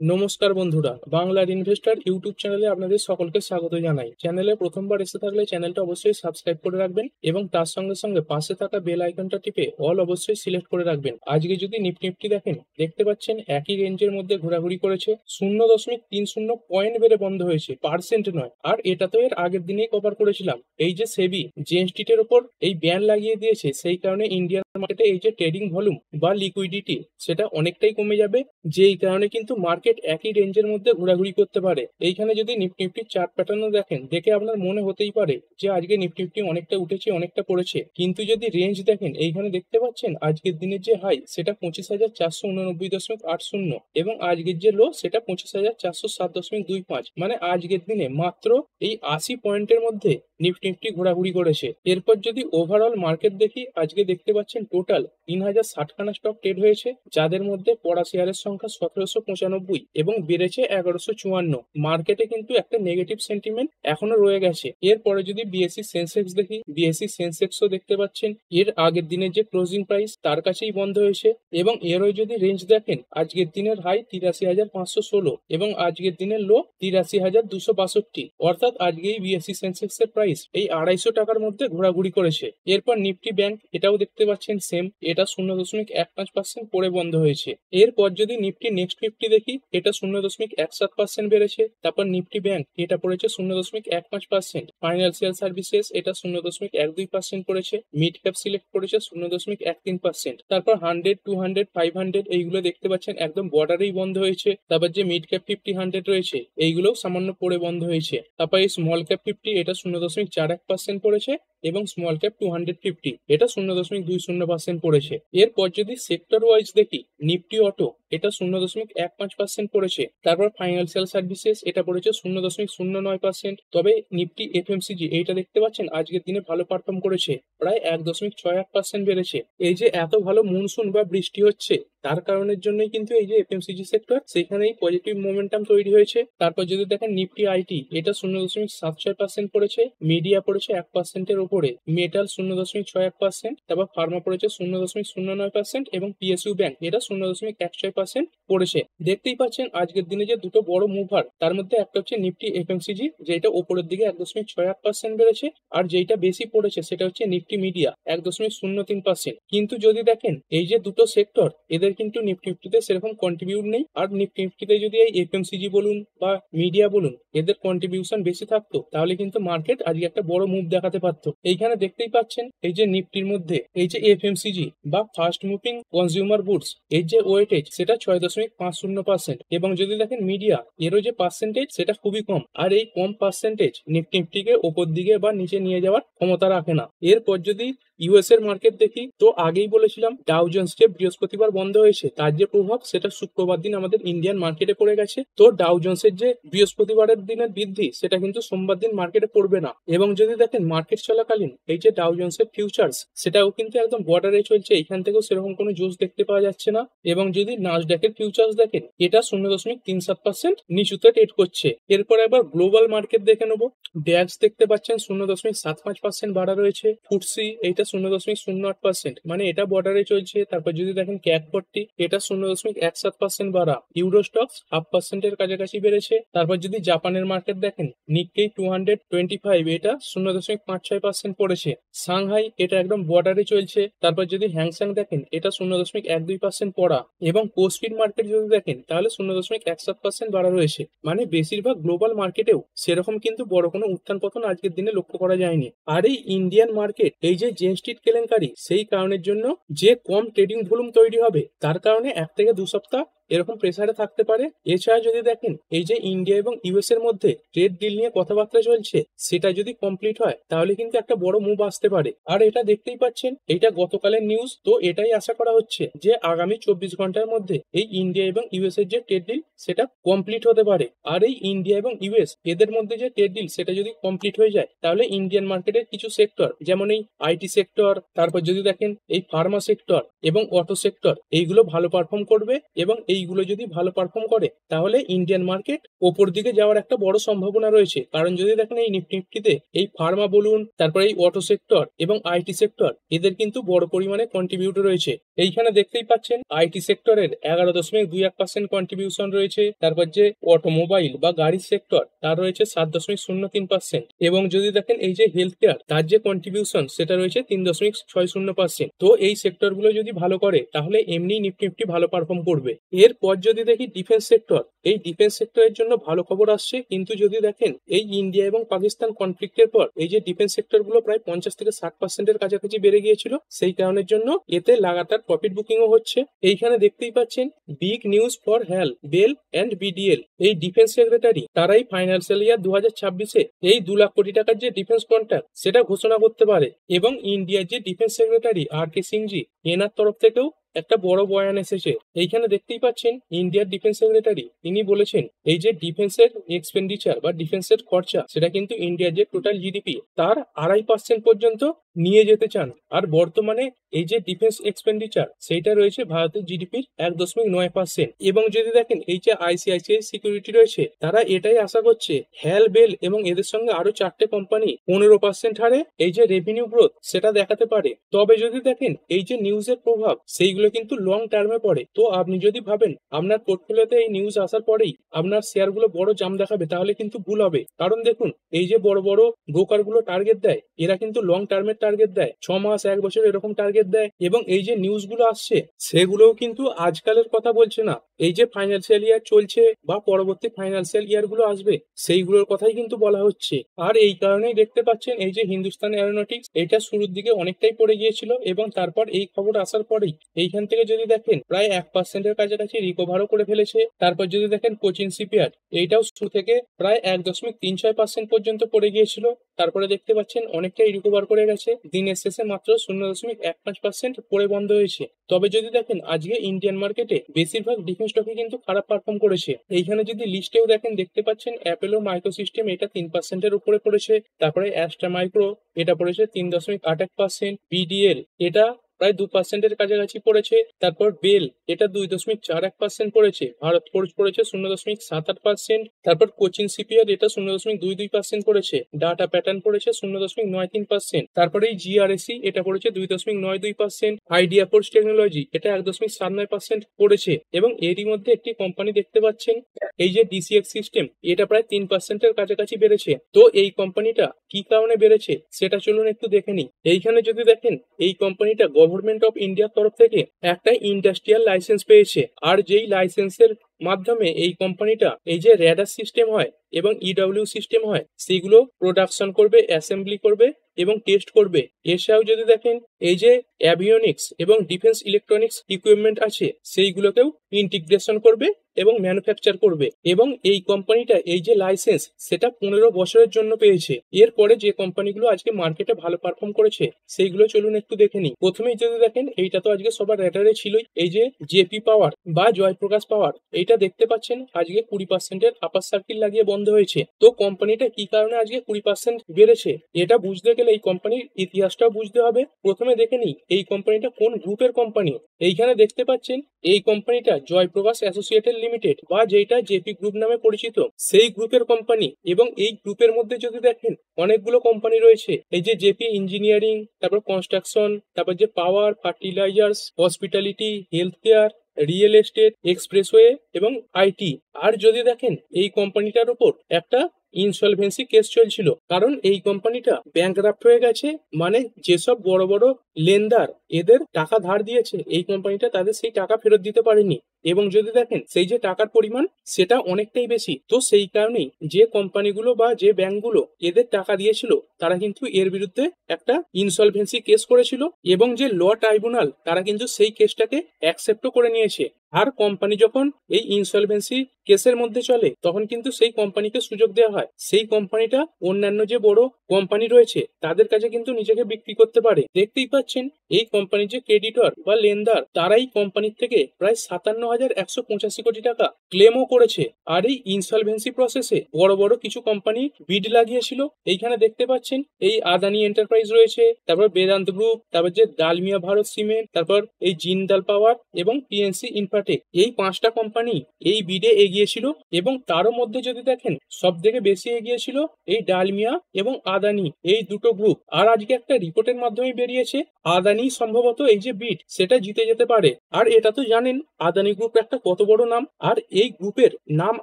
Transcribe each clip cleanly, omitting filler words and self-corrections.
নমস্কার বন্ধুরা, বাংলার ইনভেস্টর ইউটিউব চ্যানেলে আপনাদের সকলকে স্বাগত জানাই। চ্যানেলে প্রথমবার এসে থাকলে চ্যানেলটা অবশ্যই সাবস্ক্রাইব করে রাখবেন এবং তার সঙ্গে সঙ্গে পাশে থাকা বেল আইকনটা টিপে অল অবশ্যই সিলেক্ট করে রাখবেন। আজকে যদি নিফটি দেখেন, দেখতে পাচ্ছেন একই রেঞ্জের মধ্যে ঘোরাঘুরি করেছে, 0.30 পয়েন্ট বেড়ে বন্ধ হয়েছে, পার্সেন্ট নয়। আর এটা তো এর আগের দিনেই কভার করেছিলাম। এই যে সেবি জেন স্ট্রিটের ওপর এই ব্যান লাগিয়ে দিয়েছে, সেই কারণে ইন্ডিয়ান মার্কেটে এই যে ট্রেডিং ভলিউম বা লিকুইডিটি সেটা অনেকটাই কমে যাবে, যেই কারণে কিন্তু মার্কেট একই রেঞ্জের মধ্যে ঘোরাঘুরি করতে পারে। এইখানে যদি নিফটির চার্ট প্যাটার্নও দেখেন, দেখে আপনার মনে হতেই পারে যে আজকে নিফটি অনেকটা উঠেছে, অনেকটা পড়েছে। কিন্তু যদি রেঞ্জ দেখেন, এইখানে দেখতে পাচ্ছেন আজকের দিনের যে হাই সেটা 25,489.80 এবং আজকের যে লো সেটা 25,407.25। মানে আজকের দিনে মাত্র এই 80 পয়েন্টের মধ্যে নিফটি ঘোরাঘুরি করেছে। এরপর যদি ওভারঅল মার্কেট দেখি, আজকে দেখতে পাচ্ছেন টোটাল 3,060খানা স্টক ট্রেড হয়েছে, যাদের মধ্যে পড়া শেয়ারের সংখ্যা 1795 এবং বেড়েছে 1154। মার্কেটে কিন্তু একটা নেগেটিভ সেন্টিমেন্ট এখনো রয়ে গেছে। এরপরে যদি বিএসসি সেন্সেক্স দেখি, বিএসসি সেন্সেক্সও দেখতে পাচ্ছেন এর আগের দিনের যে ক্লোজিং প্রাইস তার কাছেই বন্ধ হয়েছে এবং এরও যদি রেঞ্জ দেখেন, আজকের দিনের হাই 83,516 এবং আজকের দিনের লো 83,262। অর্থাৎ আজকে এই বিএসসি সেন্সেক্স এর প্রাইস এই 250 টাকার মধ্যে ঘোরাঘুরি করেছে। এরপর নিফটি ব্যাংক, এটাও দেখতে পাচ্ছেন সেম, এটা 0.15% পড়ে বন্ধ হয়েছে। এরপর যদি নিফটি নেক্সট 50 দেখি, এটা 0.17% বেড়েছে। তারপর নিফটি ব্যাংক, এটা পড়েছে 0.15%। ফাইন্যান্সিয়াল সার্ভিসেস, এটা 0.12% পড়েছে। মিড ক্যাপ সিলেক্ট করেছে 0.13%। তারপর 100, 200, 500 এইগুলো দেখতে পাচ্ছেন একদম বর্ডারেই বন্ধ হয়েছে। তারপর যে মিড ক্যাপ 50, 100 রয়েছে এইগুলোও সামান্য পড়ে বন্ধ হয়েছে। তারপর এই স্মল ক্যাপ 50, এটা 0.41% পড়েছে এবং স্মল ক্যাপ 250 এটা 0.20% পড়েছে। এরপর যদি সেক্টর ওয়াইজ দেখি, নিফটি অটো, এটা 0.15% পড়েছে। তারপর ফাইন্যান্সিয়াল সার্ভিসেস, এটা পড়েছে 0.09%। তবে নিফটি এফএমসিজি, এইটা দেখতে পাচ্ছেন আজকের দিনে ভালো পারফর্ম করেছে, প্রায় 1.61% বেড়েছে। এই যে এত ভালো মনসুন বা বৃষ্টি হচ্ছে, তার কারণের জন্যই কিন্তু এই যে এফএমসিজি সেক্টর সেখানেই পজিটিভ মোমেন্টাম তৈরি হয়েছে। তারপর যদি দেখেন নিফটি আইটি, এটা 0.76% পড়েছে। মিডিয়া পড়েছে 1%-এর উপরে। মেটাল 0.61%। তারপর ফার্মা পড়েছে 0.09% এবং পিএসইউ ব্যাংক, এটা 0.16% পড়েছে। দেখতেই পাচ্ছেন আজকের দিনে যে দুটো বড় মুভার, তার মধ্যে একটা হচ্ছে নিফটি এফএমসিজি, যেটা উপরের দিকে 1.68% বেড়েছে, আর যেটা বেশি পড়েছে সেটা হচ্ছে নিফটি মিডিয়া, 1.03%। কিন্তু যদি দেখেন এই যে দুটো সেক্টর, এদের কিন্তু নিফটিতে সেরকম কন্ট্রিবিউট নেই। আর নিফটিতে যদি এই এফএমসিজি বলুন বা মিডিয়া বলুন, এদের কন্ট্রিবিউশন বেশি থাকতো, তাহলে কিন্তু মার্কেট আজকে একটা বড় মুভ দেখাতে পারতো। এইখানে দেখতেই পাচ্ছেন এই যে নিফটির মধ্যে এই যে এফএমসিজি বা ফাস্ট মুভিং কনজিউমার গুডস, এর যে ওয়েটেজ সেটা 6.50% এবং যদি দেখেন মিডিয়া, এরও যে পার্সেন্টেজ সেটা খুবই কম। আর এই কম পার্সেন্টেজ নিফটিকে ওপর দিকে বা নিচে নিয়ে যাওয়ার ক্ষমতা রাখে না। এরপর যদি ইউএস এর মার্কেট দেখি, তো আগেই বলেছিলাম ডাউ জোন্স যে বৃহস্পতিবার বন্ধ হয়েছে, তার যে প্রভাব সেটা শুক্রবার দিন আমাদের ইন্ডিয়ান মার্কেটে পড়ে গেছে। তো ডাউ জোন্সের যে বৃহস্পতিবারের দিনের বৃদ্ধি সেটা কিন্তু সোমবার দিন মার্কেটে পড়বে না। এবং যদি দেখেন মার্কেট চলাকালীন এই যে ডাউ জোন্সের ফিউচার্স, সেটাও কিন্তু একদম বর্ডারে চলছে, এখান থেকেও সেরকম কোনো জোশ দেখতে পাওয়া যাচ্ছে না। এবং যদি নাসড্যাকের ফিউচার্স দেখেন, এটা 0.37% নিচুতে ট্রেড করছে। এরপর একবার গ্লোবাল মার্কেট দেখে নেবো। ড্যাক্স দেখতে পাচ্ছেন 0.75% বাড়া রয়েছে। ফুটসি, এইটা 0.08%, মানে এটা বর্ডারে চলছে। তারপর যদি দেখেন ক্যাক 40, এটা 0.17% বাড়া। ইউরোস্টক্স 0.5%-এর কাছাকাছি বেড়েছে। তারপর যদি জাপানের মার্কেট দেখেন, নিক্কেই 225, এটা 0.56% পড়েছে। সাংহাই, এটা একদম বর্ডারে চলছে। তারপর যদি হ্যাংসেং দেখেন, এটা 0.12% পড়া। এবং কোস্পিড মার্কেট যদি দেখেন, তাহলে 0.17% বাড়া রয়েছে। মানে বেশিরভাগ গ্লোবাল মার্কেটেও সেরকম কিন্তু বড় কোনো উত্থান পতন আজকের দিনে লক্ষ্য করা যায়নি। আর এই ইন্ডিয়ান মার্কেট, এই যে জেন স্ট্রিট কেলেঙ্কারি, সেই কারণের জন্য যে কম ট্রেডিং ভলিউম তৈরি হবে, তার কারণে 1 থেকে 2 সপ্তাহ এরকম প্রেসারে থাকতে পারে। এছাড়া যদি দেখেন এই যে ইন্ডিয়া এবং ইউএস এর মধ্যে ট্রেড ডিল নিয়ে কথাবার্তা চলছে, সেটা যদি কমপ্লিট হয় তাহলে কিন্তু একটা বড় মুভ আসতে পারে। আর এটা দেখতেই পাচ্ছেন, এটা গতকালের নিউজ, তো এটাই আশা করা হচ্ছে যে আগামী 24 ঘন্টার মধ্যে এই ইন্ডিয়া এবং ইউএস এর যে ট্রেড ডিল সেটা কমপ্লিট হতে পারে। আর এই ইন্ডিয়া এবং ইউএস এদের মধ্যে যে ট্রেড ডিল সেটা যদি কমপ্লিট হয়ে যায়, তাহলে ইন্ডিয়ান মার্কেটের কিছু সেক্টর, যেমন এই আইটি সেক্টর, তারপর যদি দেখেন এই ফার্মা সেক্টর এবং অটো সেক্টর, এইগুলো ভালো পারফর্ম করবে এবং সেইগুলো যদি ভালো পারফর্ম করে তাহলে ইন্ডিয়ান মার্কেট ওপর দিকে যাওয়ার একটা বড় সম্ভাবনা রয়েছে। কারণ যদি দেখেন এই নিফটিতে এই ফার্মা বলুন, তারপরে এই অটো সেক্টর এবং আইটি সেক্টর এদের কিন্তু বড় পরিমাণে কন্ট্রিবিউটর রয়েছে। এইখানে দেখতেই পাচ্ছেন আইটি সেক্টরের 11.21% কন্ট্রিবিউশন রয়েছে। তারপর যে অটোমোবাইল বা গাড়ির সেক্টর তার রয়েছে 7.03%। এবং যদি দেখেন এই যে হেলথ কেয়ার তার যে কন্ট্রিবিউশন সেটা রয়েছে 3.60%। তো এই সেক্টরগুলো যদি ভালো করে তাহলে এমনি নিফটি ভালো পারফর্ম করবে। এরপর যদি দেখি ডিফেন্স সেক্টর, এই ডিফেন্স সেক্টরের জন্য ভালো খবর আসছে, কিন্তু যদি দেখেন এই ইন্ডিয়া এবং পাকিস্তান কনফ্লিক্টের পর এই যে ডিফেন্স সেক্টর গুলো প্রায় 50-60%-এর কাছাকাছি বেড়ে গিয়েছিল, সেই কারণের জন্য এতে লাগাতার প্রফিট বুকিংও হচ্ছে। এইখানে দেখতেই পাচ্ছেন big news for HAL BEL and BDL, এই ডিফেন্স সেক্রেটারি তারাই ফাইন্যান্সিয়াল ইয়ার 2026-এ এই 2 লাখ কোটি টাকার যে ডিফেন্স কন্ট্রাক্ট সেটা ঘোষণা করতে পারে। এবং ইন্ডিয়ার যে ডিফেন্স সেক্রেটারি আর.কে. সিংজি এনার তরফ থেকেও একটা বড় বয়ান এসেছে। এইখানে দেখতেই পাচ্ছেন ইন্ডিয়ার ডিফেন্স সেক্রেটারি তিনি বলেছেন এই যে ডিফেন্সের এক্সপেন্ডিচার বা ডিফেন্সের খরচা সেটা কিন্তু ইন্ডিয়ার যে টোটাল জিডিপি তার 2.5% পর্যন্ত নিয়ে যেতে চান। আর বর্তমানে এই যে ডিফেন্স এক্সপেন্ডিচার সেইটা রয়েছে ভারতের জিডিপির 1.9%। এবং যদি দেখেন এই যে আইসিআইসিআই সিকিউরিটি রয়েছে তারা এটাই আশা করছে হ্যাল বেল এবং এদের সঙ্গে আরো 4টে কোম্পানি 15% হারে এই যে রেভিনিউ গ্রোথ সেটা দেখাতে পারে। তবে যদি দেখেন এই যে নিউজের প্রভাব সেইগুলো কিন্তু লং টার্মে পড়ে। তো আপনি যদি ভাবেন আপনার পোর্টফোলিওতে এই নিউজ আসার পরেই আপনার শেয়ারগুলো বড় জাম দেখাবে তাহলে কিন্তু ভুল হবে। কারণ দেখুন এই যে বড় বড় ব্রোকার গুলো টার্গেট দেয় এরা কিন্তু লং টার্মের টার্গেট দেয়, 6 মাস 1 বছর এরকম টার্গেট দেয়। এবং এই যে নিউজগুলো আসছে সেগুলোও কিন্তু আজকালের কথা বলছে না, এই যে ফাইন্যান্সিয়াল ইয়ার চলছে বা পরবর্তী ফাইন্যান্সিয়াল ইয়ার গুলো আসবে সেইগুলোর কথাই কিন্তু বলা হচ্ছে। আর এই কারণেই দেখতে পাচ্ছেন এই যে হিন্দুস্তান এরোনটিক্স এটা শুরুর দিকে অনেকটাই পড়ে গিয়েছিল এবং তারপর এই খবর আসার পরেই এইখান থেকে যদি দেখেন প্রায় 1%-এর কাছাকাছি রিকভারও করে ফেলেছে। তারপর যদি দেখেন কোচিন শিপইয়ার্ড এইটাও শুরু থেকে প্রায় 1.36% পর্যন্ত পড়ে গিয়েছিল, তারপরে দেখতে পাচ্ছেন অনেকটাই রিকভার করে গেছে, দিনের শেষে মাত্র 0.15% পড়ে বন্ধ হয়েছে। তবে যদি দেখেন আজকে ইন্ডিয়ান মার্কেটে বেশিরভাগ ডিফেন্স স্টকই কিন্তু খারাপ পারফর্ম করেছে। এইখানে যদি লিস্টেও দেখেন দেখতে পাচ্ছেন অ্যাপেলো মাইক্রো সিস্টেম এটা 3%-এর উপরে পড়েছে, তারপরে অ্যাস্ট্রা মাইক্রো এটা পড়েছে 3.81%, বিডিএল এটা প্রায় 2%-এর কাছাকাছি পড়েছে, তারপর বেল এটা 2.41% পড়েছে, ভারত ফোর্জ পড়েছে 0.78%, তারপর কোচিন শিপইয়ার্ড এটা 0.22% পড়েছে, ডাটা প্যাটার্ন পড়েছে 0.93%, তারপরে এই জিআরএসি এটা পড়েছে 2.92%, আইডিয়া ফোর্স টেকনোলজি এটা 1.79% পড়েছে। এবং এরই মধ্যে একটি কোম্পানি দেখতে পাচ্ছেন এই যে ডিসিএক্স সিস্টেম এটা প্রায় 3%-এর কাছাকাছি বেড়েছে। তো এই কোম্পানিটা কি কারণে বেড়েছে সেটা চলুন একটু দেখে নিই। এইখানে যদি দেখেন এই কোম্পানিটা গভর্নমেন্ট অফ ইন্ডিয়ার তরফ থেকে একটা ইন্ডাস্ট্রিয়াল লাইসেন্স পেয়েছে। আর যেই লাইসেন্সের মাধ্যমে এই কোম্পানিটা এই যে র্যাডার সিস্টেম হয় এবং ইডব্লিউ সিস্টেম হয় সেগুলো প্রোডাকশন করবে, অ্যাসেম্বলি করবে এবং টেস্ট করবে। এছাড়াও যদি দেখেন এই যে অ্যাভিওনিক্স এবং ডিফেন্স ইলেকট্রনিক্স ইকুইপমেন্ট আছে সেইগুলোকেও ইন্টিগ্রেশন করবে এবং ম্যানুফ্যাকচার করবে। এবং এই কোম্পানিটা এই যে লাইসেন্স সেটা 15 বছরের জন্য পেয়েছে। এরপরে যে কোম্পানিগুলো আজকে মার্কেটে ভালো পারফর্ম করেছে সেইগুলো চলুন একটু দেখে নিই। প্রথমেই যদি দেখেন এইটা তো আজকে সবার রেডারে ছিলই, এই যে জেপি পাওয়ার বা জয়প্রকাশ পাওয়ার এইটা দেখতে পাচ্ছেন আজকে 20%-এর আপার সার্কিল লাগিয়ে বন্ধ হয়েছে। তো কোম্পানিটা কি কারণে আজকে 20% বেড়েছে এটা বুঝতে গেলে এই কোম্পানির ইতিহাসটাও বুঝতে হবে। প্রথমে দেখে নিই এই কোম্পানিটা কোন গ্রুপের কোম্পানি। এইখানে দেখতে পাচ্ছেন এই কোম্পানিটা জয়প্রকাশ অ্যাসোসিয়েটেড লিমিটেড বা যেটা জেপি গ্রুপ নামে পরিচিত সেই গ্রুপের কোম্পানি। এবং এই গ্রুপের মধ্যে যদি দেখেন অনেকগুলো কোম্পানি রয়েছে, এই যে জেপি ইঞ্জিনিয়ারিং, তারপর কনস্ট্রাকশন, তারপর যে power, fertilisers, hospitality, health care, real estate, expressway এবং আইটি। আর যদি দেখেন এই কোম্পানিটার উপর একটা ইনসলভেন্সি কেস চলছিল, কারণ এই কোম্পানিটা ব্যাংকরাপ্ট হয়ে গেছে। মানে যেসব বড় বড় লেনদার এদের টাকা ধার দিয়েছে এই কোম্পানিটা তাদের সেই টাকা ফেরত দিতে পারেনি। এবং যদি দেখেন সেই যে টাকার পরিমাণ সেটা অনেকটাই বেশি। তো সেই কারণেই যে কোম্পানিগুলো বা যে ব্যাংকগুলো এদের টাকা দিয়েছিল তারা কিন্তু এর বিরুদ্ধে একটা ইনসলভেন্সি কেস করেছিল এবং যে ল ট্রাইব্যুনাল তারা কিন্তু সেই কেসটাকে অ্যাকসেপ্টও করে নিয়েছে। আর কোম্পানি যখন এই ইনসলভেন্সি কেসের মধ্যে চলে তখন কিন্তু সেই কোম্পানিকে সুযোগ দেওয়া হয় সেই কোম্পানিটা অন্যান্য যে বড় কোম্পানি রয়েছে তাদের কাছে কিন্তু নিজেকে বিক্রি করতে পারে। দেখতেই পাচ্ছেন এই কোম্পানির যে ক্রেডিটর বা লেনদার তারাই কোম্পানির থেকে প্রায় 57,185 কোটি টাকা ক্লেমও করেছে। আর এই ইনসলভেন্সি প্রসেসে বড় বড় কিছু কোম্পানি বিড লাগিয়েছিল। এইখানে দেখতে পাচ্ছেন এই আদানি এন্টারপ্রাইজ রয়েছে, তারপর বেদান্ত গ্রুপ, তারপর যে ডালমিয়া ভারত সিমেন্ট, তারপর এই জিন্দাল পাওয়ার এবং পিএনসি ইনফ্রা ইনফ্রাটেক, এই 5টা কোম্পানি এই বিডে এগিয়েছিল এবং তারও মধ্যে যদি দেখেন সব থেকে বেশি এগিয়েছিল এই ডালমিয়া এবং আদানি, এই দুটো গ্রুপ। আর আজকে একটা রিপোর্টের মাধ্যমে বেরিয়েছে আদানি সম্ভবত এই যে বিড সেটা জিতে যেতে পারে। আর এটা তো জানেন আদানি গ্রুপ একটা কত বড় নাম, আর এই গ্রুপের নাম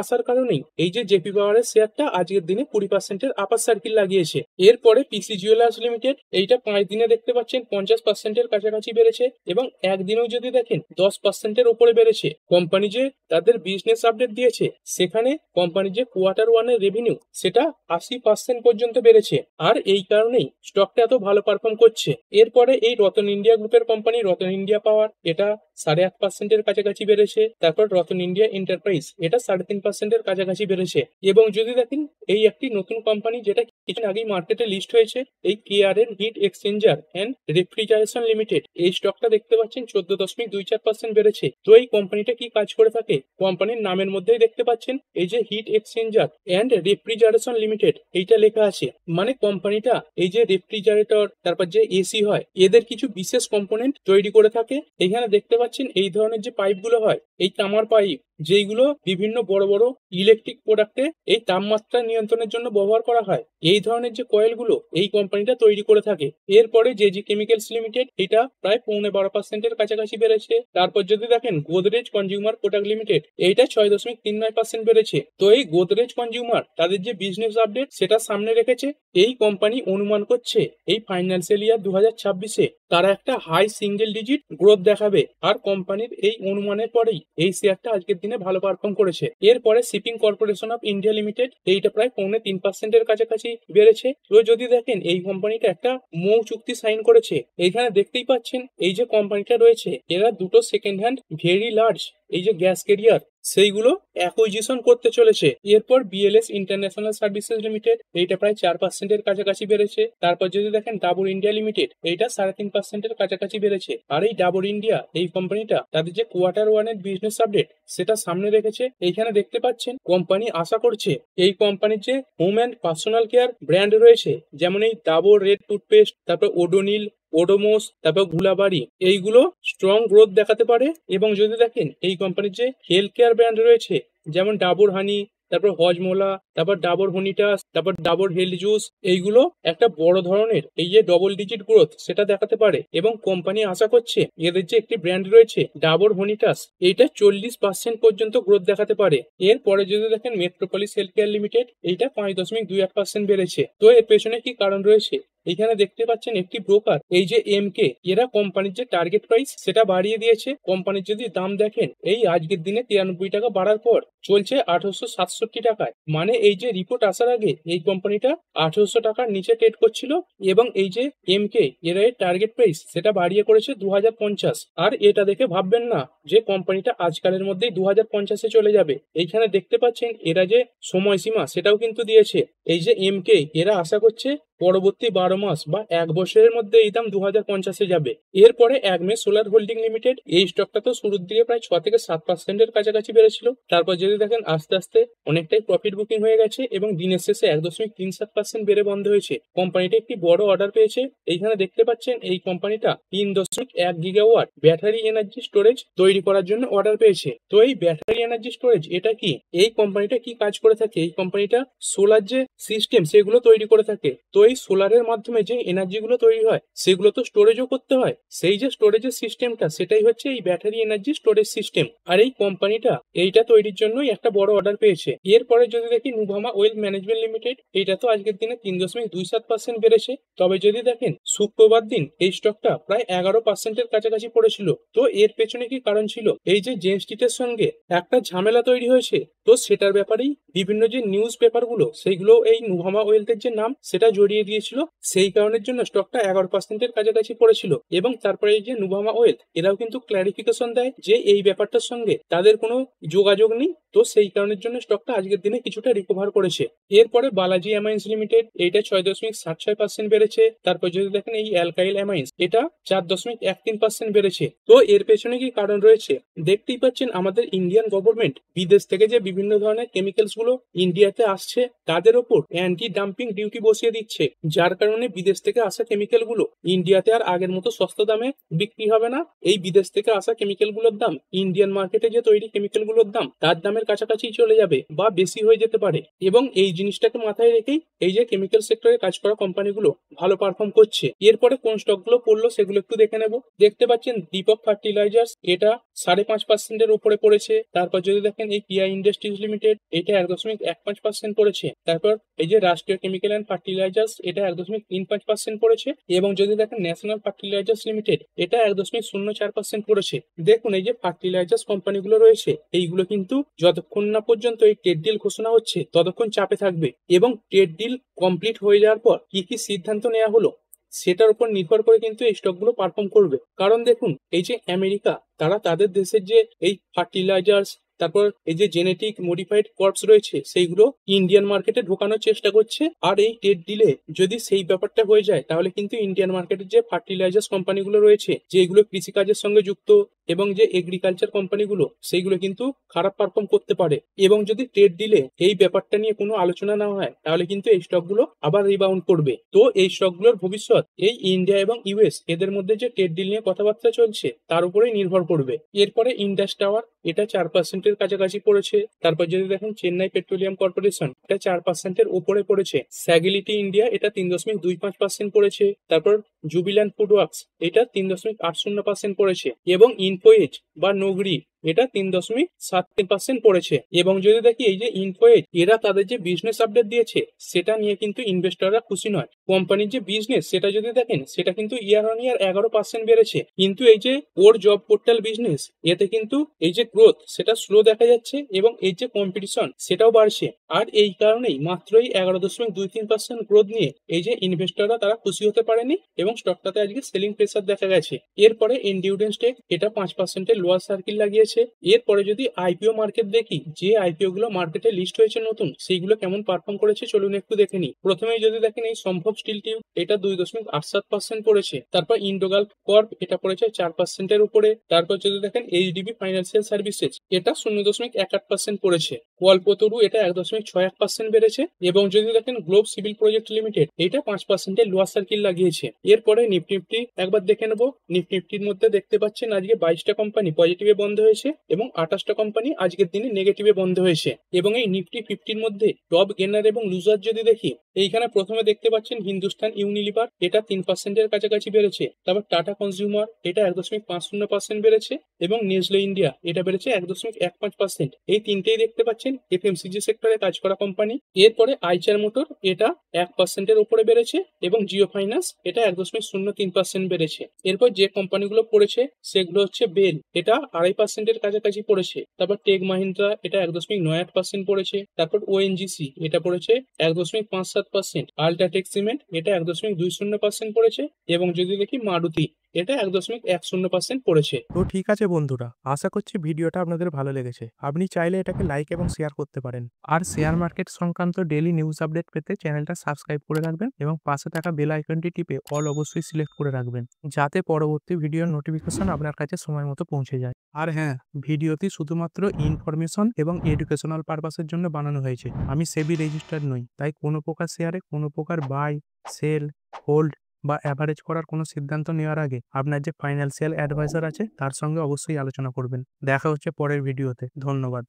আসার কারণেই এই যে জেপি পাওয়ারের শেয়ারটা আজকের দিনে 20%-এর আপার সার্কিল লাগিয়েছে। এরপরে পিসি জুয়েলার্স লিমিটেড, এইটা 5 দিনে দেখতে পাচ্ছেন 50%-এর কাছাকাছি বেড়েছে এবং একদিনেও যদি দেখেন 10%-এর উপরে বেড়েছে। কোম্পানি যে তাদের বিজনেস আপডেট দিয়েছে সেখানে কোম্পানি যে Q1-এর রেভিনিউ সেটা 80% পর্যন্ত বেড়েছে, আর এই কারণেই স্টকটা এত ভালো পারফর্ম করছে। এরপরে এই রতন ইন্ডিয়া গ্রুপের কোম্পানি রতন ইন্ডিয়া পাওয়ার, এটা 8.5%-এর কাছাকাছি বেড়েছে। তারপর রতন ইন্ডিয়া এন্টারপ্রাইজ, এটা 3.5%-এর কাছাকাছি বেড়েছে। এবং যদি দেখেন এই একটি নতুন কোম্পানি যেটা কিছুদিন আগেই মার্কেটে লিস্ট হয়েছে, এই KRN heat exchanger and refrigeration limited, এই স্টকটা দেখতে পাচ্ছেন 14.24% বেড়েছে। তো এই কোম্পানিটা কি কাজ করে থাকে, কোম্পানির নামের মধ্যেই দেখতে পাচ্ছেন এই যে heat exchanger and refrigeration limited এইটা লেখা আছে, মানে কোম্পানিটা এই যে রেফ্রিজারেটর তারপর যে এসি হয় এদের কিছু বিশেষ কম্পোনেন্ট তৈরি করে থাকে। এখানে দেখতে পাচ্ছেন এই ধরনের যে পাইপগুলো হয়, এই তামার পাইপ যেইগুলো বিভিন্ন বড় বড় ইলেকট্রিক প্রোডাক্টে এই তাপমাত্রা নিয়ন্ত্রণের জন্য ব্যবহার করা হয়, এই ধরনের যে কয়েলগুলো এই কোম্পানিটা তৈরি করে থাকে। এরপরে জেজি কেমিক্যালস লিমিটেড, এটা প্রায় 12.5%-এর কাছাকাছি বেড়েছে। তারপর যদি দেখেন গোদরেজ কনজিউমার প্রোডাক্ট লিমিটেড, এইটা 6.39% বেড়েছে। তো এই গোদরেজ কনজিউমার তাদের যে বিজনেস আপডেট সেটা সামনে রেখেছে। এই কোম্পানি অনুমান করছে এই ফাইন্যান্সিয়াল ইয়ার 2026-এ তারা একটা হাই সিঙ্গেল ডিজিট গ্রোথ দেখাবে, আর কোম্পানির এই অনুমানের পরেই এই শেয়ারটা আজকের দিনে ভালো পারফর্ম করেছে। এরপরে shipping corporation of India limited, এইটা প্রায় 3.25%-এর কাছাকাছি বেড়েছে। তো যদি দেখেন এই কোম্পানিটা একটা মৌ চুক্তি সাইন করেছে। এইখানে দেখতেই পাচ্ছেন এই যে কোম্পানিটা রয়েছে এরা দুটো সেকেন্ড হ্যান্ড ভেরি লার্জ এই যে গ্যাস ক্যারিয়ার সেইগুলো অ্যাকুইজিশন করতে চলেছে। এরপর বিএলএস ইন্টারন্যাশনাল সার্ভিসেস লিমিটেড, এইটা প্রায় 4%-এর কাছাকাছি বেড়েছে। তারপর যদি দেখেন ডাবর ইন্ডিয়া লিমিটেড, এইটা 3.5%-এর কাছাকাছি বেড়েছে। আর এই ডাবর ইন্ডিয়া এই কোম্পানিটা তাদের যে Q1-এর বিজনেস আপডেট সেটা সামনে রেখেছে। এইখানে দেখতে পাচ্ছেন কোম্পানি আশা করছে এই কোম্পানির যে home and personal care brand রয়েছে, যেমন এই ডাবর রেড টুথপেস্ট, তারপর ওডোনিল, ওডোমোস, তারপর গুলাবাড়ি, এইগুলো স্ট্রং গ্রোথ দেখাতে পারে। এবং যদি দেখেন এই কোম্পানির যে হেলথ কেয়ার ব্র্যান্ড রয়েছে, যেমন ডাবর হানি, তারপর হজমোলা, তারপর ডাবর হনিটাস, তারপর ডাবর হেলথ জুস, এইগুলো একটা বড় ধরনের এই যে ডবল ডিজিট গ্রোথ সেটা দেখাতে পারে। এবং কোম্পানি আশা করছে এদের যে একটি ব্র্যান্ড রয়েছে ডাবর হনিটাস, এইটা 40% পর্যন্ত গ্রোথ দেখাতে পারে। এরপরে যদি দেখেন মেট্রোপলিস হেলথ কেয়ার লিমিটেড, এইটা 5.21% বেড়েছে। তো এর পেছনে কি কারণ রয়েছে, এখানে দেখতে পাচ্ছেন একটি ব্রোকার এই যে এমকে, এরা কোম্পানির যে টার্গেট প্রাইস সেটা বাড়িয়ে দিয়েছে। কোম্পানির যদি দাম দেখেন এই আজকের দিনে 93 টাকা বাড়ার পর চলছে 1867 টাকায়, মানে এই যে রিপোর্ট আসার আগে এই কোম্পানিটা 1800 টাকার নিচে ট্রেড করছিল। এবং এই যে এমকে এরা এর টার্গেট প্রাইস সেটা বাড়িয়ে করেছে 2050। আর এটা দেখে ভাববেন না যে কোম্পানিটা আজকালের মধ্যেই 2050-এ চলে যাবে। এইখানে দেখতে পাচ্ছেন এরা যে সময়সীমা সেটাও কিন্তু দিয়েছে। এই যে এমকে এরা আশা করছে পরবর্তী 12 মাস বা 1 বছরের মধ্যে এই দাম 2050-এ যাবে। এরপরে একমে সোলার হোল্ডিং লিমিটেড, এই স্টকটা তো শুরুর দিকে প্রায় 6-7%-এর কাছাকাছি বেড়েছিল। তারপর যদি দেখেন আস্তে আস্তে অনেকটাই প্রফিট বুকিং হয়ে গেছে এবং দিনের শেষে 1.37% বেড়ে বন্ধ হয়েছে। কোম্পানিটা একটি বড় অর্ডার পেয়েছে। এইখানে দেখতে পাচ্ছেন এই কোম্পানিটা 3.1 গিগাওয়াট ব্যাটারি এনার্জি স্টোরেজ তৈরি করার জন্য অর্ডার পেয়েছে। তো এই ব্যাটারি এনার্জি স্টোরেজ এটা কি, এই কোম্পানিটা কি কাজ করে থাকে, এই কোম্পানিটা সোলার যে সিস্টেম সেগুলো তৈরি করে থাকে। তো এই সোলারের মাধ্যমে যে এনার্জি গুলো তৈরি হয় সেগুলো তো স্টোরেজও করতে হয়, সেই যে স্টোরেজের সিস্টেমটা সেটাই হচ্ছে এই ব্যাটারি এনার্জি স্টোরেজ সিস্টেম। আর এই কোম্পানিটা এইটা তৈরির জন্যই একটা বড় অর্ডার পেয়েছে। এরপরে যদি দেখি নুভামা ওয়েলথ ম্যানেজমেন্ট লিমিটেড, এইটা তো আজকের দিনে 3.27% বেড়েছে। তবে যদি দেখেন শুক্রবার দিন এই স্টকটা প্রায় 11%-এর কাছাকাছি পড়েছিল। তো এর পেছনে কি কারণ ছিল, এই যে জেন স্ট্রিটের সঙ্গে একটা ঝামেলা তৈরি হয়েছে, তো সেটার ব্যাপারেই বিভিন্ন যে নিউজ পেপার গুলো সেইগুলো এই নুভামা ওয়েলথের যে নাম সেটা জড়িয়ে দিয়েছিল। সেই কারণের জন্য স্টকটা 11%-এর কাছাকাছি পড়েছিল। এবং তারপরে এই যে নুভামা ওয়েলথ এরাও কিন্তু ক্ল্যারিফিকেশন দেয় যে এই ব্যাপারটার সঙ্গে তাদের কোনো যোগাযোগ নেই, তো সেই কারণের জন্য স্টকটা আজকের দিনে কিছুটা রিকভার করেছে। এরপরে বালাজি অ্যামাইন্স লিমিটেড এইটা 6.76% বেড়েছে। তারপর যদি দেখেন এই অ্যালকাইল অ্যামাইন্স এটা 4.13% বেড়েছে। তো এর পেছনে কি কারণ রয়েছে দেখতেই পাচ্ছেন, আমাদের ইন্ডিয়ান গভর্নমেন্ট বিদেশ থেকে যে বিভিন্ন ধরনের কেমিক্যালস গুলো ইন্ডিয়াতে আসছে তাদের ওপর অ্যান্টি ডাম্পিং ডিউটি বসিয়ে দিচ্ছে, যার কারণে বিদেশ থেকে আসা কেমিক্যাল গুলো ইন্ডিয়াতে আর আগের মতো সস্তা দামে বিক্রি হবে না। এই বিদেশ থেকে আসা কেমিক্যাল গুলোর দাম ইন্ডিয়ান মার্কেটে যে তৈরি কেমিক্যাল গুলোর দাম তার দামের কাছাকাছি চলে যাবে বা বেশি হয়ে যেতে পারে। এবং এই জিনিসটাকে মাথায় রেখেই এই যে কেমিক্যাল সেক্টরে কাজ করা কোম্পানিগুলো ভালো পারফর্ম করছে। এরপরে কোন স্টক গুলো পড়লো সেগুলো একটু দেখে নেব। দেখতে পাচ্ছেন দীপক ফার্টিলাইজার্স এটা 5.5% উপরে পড়েছে। তারপর যদি দেখেন এই পিআই ইন্ডাস্ট্রিজ লিমিটেড এটা 1.15% পড়েছে। তারপর এই যে রাষ্ট্রীয় কেমিক্যাল অ্যান্ড ফার্টিলাইজার্স এটা 1.35% পড়েছে। এবং যদি দেখেন ন্যাশনাল ফার্টিলাইজার্স লিমিটেড এটা 1.04% পড়েছে। দেখুন এই যে ফার্টিলাইজার্স কোম্পানিগুলো রয়েছে এইগুলো কিন্তু যতক্ষণ না পর্যন্ত এই ট্রেড ডিল ঘোষণা হচ্ছে ততক্ষণ চাপে থাকবে, এবং ট্রেড ডিল কমপ্লিট হয়ে যাওয়ার পর কি কি সিদ্ধান্ত নেওয়া হলো সেটার উপর নির্ভর করে কিন্তু এই স্টকগুলো পারফর্ম করবে। কারণ দেখুন এই যে আমেরিকা তারা তাদের দেশের যে এই ফার্টিলাইজার্স তারপর এই যে জেনেটিক মডিফাইড ক্রপস রয়েছে সেইগুলো ইন্ডিয়ান মার্কেটে ঢোকানোর চেষ্টা করছে। আর এই ট্রেড ডিলে যদি সেই ব্যাপারটা হয়ে যায় তাহলে কিন্তু ইন্ডিয়ান মার্কেটের যে ফার্টিলাইজার্স কোম্পানিগুলো রয়েছে যেগুলো কৃষিকাজের সঙ্গে যুক্ত এবং যে এগ্রিকালচার কোম্পানিগুলো সেইগুলো কিন্তু খারাপ পারফর্ম করতে পারে। এবং যদি ট্রেড ডিলে এই ব্যাপারটা নিয়ে কোনো আলোচনা না হয় তাহলে কিন্তু এই স্টকগুলো আবার রিবাউন্ড করবে। তো এই স্টকগুলোর ভবিষ্যৎ এই ইন্ডিয়া এবং ইউএস এদের মধ্যে যে ট্রেড ডিল নিয়ে কথাবার্তা চলছে তার উপরেই নির্ভর করবে। এরপরে ইন্ডাস টাওয়ার এটা 4%-এর কাছাকাছি পড়েছে। তারপর যদি দেখেন চেন্নাই পেট্রোলিয়াম কর্পোরেশন এটা 4%-এর উপরে পড়েছে। স্যাগিলিটি ইন্ডিয়া এটা 3.25% পড়েছে। তারপর জুবিল্যান্ট ফুড ওয়ার্কস এটা 3.80% পড়েছে। এবং ইনফো এজ বা নগরি এটা 3.73% পড়েছে। এবং যদি দেখি এই যে ইনফো এজ এরা তাদের যে বিজনেস আপডেট দিয়েছে সেটা নিয়ে কিন্তু ইনভেস্টররা খুশি নয়। কোম্পানির যে বিজনেস সেটা যদি দেখেন সেটা কিন্তু ইয়ার অন ইয়ার 11% বেড়েছে, কিন্তু এই যে ওর জব পোর্টাল বিজনেস এতে কিন্তু এই যে গ্রোথ সেটা স্লো দেখা যাচ্ছে এবং এই যে কম্পিটিশন সেটাও বাড়ছে। আর এই কারণেই মাত্রই 11.23% গ্রোথ নিয়ে এই যে ইনভেস্টররা তারা খুশি হতে পারেনি এবং স্টকটাতে আজকে সেলিং প্রেসার দেখা গেছে। এরপরে এন্ডিউরেন্স টেক এটা 5%-এর লোয়ার সার্কিল লাগিয়েছে। এরপরে যদি আইপিও মার্কেট দেখি যে আইপিও গুলো মার্কেটে লিস্ট হয়েছে নতুন সেইগুলো কেমন পারফর্ম করেছে চলুন একটু দেখে নিই। প্রথমে যদি দেখেন এই সম্ভব স্টিল টিউব এটা 2.87% পড়েছে। তারপর ইন্ডোগাল কর্প এটা পড়েছে 4%-এর উপরে। তারপর যদি দেখেন এইচডিবি ফাইন্যান্সিয়াল সার্ভিসেস এটা 0.18% পড়েছে। কল্পতরু এটা 1.61% বেড়েছে। এবং যদি দেখেন গ্লোব সিভিল প্রজেক্ট লিমিটেড এটা 5%-এর লোয়ার সার্কিল লাগিয়েছে। এরপরে নিফটি একবার দেখে নেবো। নিফটির মধ্যে দেখতে পাচ্ছেন আজকে 22টা কোম্পানি পজিটিভে বন্ধ হয়েছে এবং 28টা কোম্পানি আজকের দিনে নেগেটিভে বন্ধ হয়েছে। এবং এই নিফটি 50-র মধ্যে টপ গেনার এবং লুজার যদি দেখি এইখানে প্রথমে দেখতে পাচ্ছেন হিন্দুস্তান ইউনিলিভার এটা 3%-এর কাছাকাছি বেড়েছে। তারপর টাটা কনজিউমার এটা 1.50% বেড়েছে এবং নেসলে ইন্ডিয়া এটা বেড়েছে 1.15%। এই তিনটেই দেখতে পাচ্ছেন এফএমসিজি সেক্টরে কাজ করা কোম্পানি। এরপরে আইচার মোটর এটা 1%-এর উপরে বেড়েছে এবং জিও ফাইন্যান্স এটা 1.03% বেড়েছে। এরপর যে কোম্পানিগুলো পড়েছে সেগুলো হচ্ছে বেল এটা 2.5%-এর কাছাকাছি পড়েছে। তারপর টেক মাহিন্দ্রা এটা 1.98% পড়েছে। তারপর ওএনজিসি এটা পড়েছে 1.57%। আল্ট্রাটেক সিমেন্ট এটা 1.20% পড়েছে। এবং যদি দেখি মারুতি এটা 1.10% পড়েছে। তো ঠিক আছে বন্ধুরা, আশা করছি ভিডিওটা আপনাদের ভালো লেগেছে। আপনি চাইলে এটাকে লাইক এবং শেয়ার করতে পারেন। আর শেয়ার মার্কেট সংক্রান্ত ডেইলি নিউজ আপডেট পেতে চ্যানেলটা সাবস্ক্রাইব করে রাখবেন এবং পাশে থাকা বেল আইকনটি টিপে অল অবশ্যই সিলেক্ট করে রাখবেন, যাতে পরবর্তী ভিডিওর নোটিফিকেশন আপনার কাছে সময় মতো পৌঁছে যায়। আর হ্যাঁ, ভিডিওটি শুধুমাত্র ইনফরমেশন এবং এডুকেশনাল পারপাসের জন্য বানানো হয়েছে। আমি সেবি রেজিস্টার্ড নই, তাই কোনো প্রকার শেয়ারে কোনো প্রকার বাই, সেল, হোল্ড বা অ্যাভারেজ করার কোনো সিদ্ধান্ত নেওয়ার আগে আপনার যে ফাইন্যান্সিয়াল অ্যাডভাইজার আছে তার সঙ্গে অবশ্যই আলোচনা করবেন। দেখা হচ্ছে পরের ভিডিওতে। ধন্যবাদ।